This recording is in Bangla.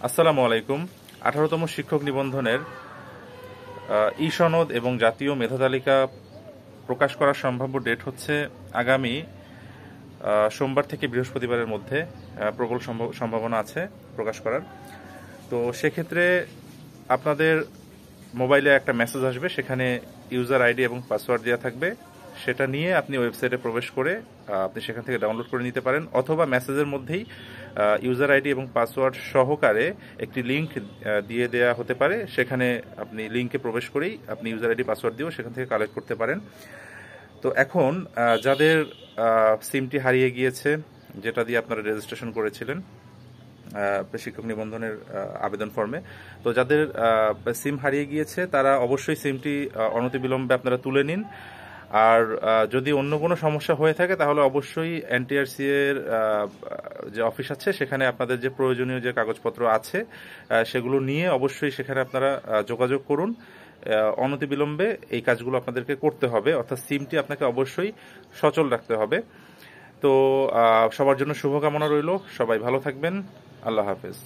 আসসালামু আলাইকুম। 18তম শিক্ষক নিবন্ধনের ই সনদ এবং জাতীয় মেধা তালিকা প্রকাশ করার সম্ভাব্য ডেট হচ্ছে আগামী সোমবার থেকে বৃহস্পতিবারের মধ্যে। প্রবল সম্ভাবনা আছে প্রকাশ করার। তো সেক্ষেত্রে আপনাদের মোবাইলে একটা মেসেজ আসবে, সেখানে ইউজার আইডি এবং পাসওয়ার্ড দেওয়া থাকবে। সেটা নিয়ে আপনি ওয়েবসাইটে প্রবেশ করে আপনি সেখান থেকে ডাউনলোড করে নিতে পারেন, অথবা মেসেজের মধ্যেই ইউজার আইডি এবং পাসওয়ার্ড সহকারে একটি লিঙ্ক দিয়ে দেওয়া হতে পারে। সেখানে আপনি লিঙ্কে প্রবেশ করেই আপনি ইউজার আইডি পাসওয়ার্ড দিয়েও সেখান থেকে কালেক্ট করতে পারেন। তো এখন যাদের সিমটি হারিয়ে গিয়েছে, যেটা দিয়ে আপনারা রেজিস্ট্রেশন করেছিলেন শিক্ষক নিবন্ধনের আবেদন ফর্মে, তো যাদের সিম হারিয়ে গিয়েছে তারা অবশ্যই সিমটি অনতিবিলম্বে আপনারা তুলে নিন। আর যদি অন্য কোনো সমস্যা হয়ে থাকে তাহলে অবশ্যই এনটিআরসি এর যে অফিস আছে সেখানে আপনাদের যে প্রয়োজনীয় যে কাগজপত্র আছে সেগুলো নিয়ে অবশ্যই সেখানে আপনারা যোগাযোগ করুন। অনতিবিলম্বে এই কাজগুলো আপনাদেরকে করতে হবে, অর্থাৎ সিমটি আপনাকে অবশ্যই সচল রাখতে হবে। তো সবার জন্য শুভকামনা রইল। সবাই ভালো থাকবেন। আল্লাহ হাফেজ।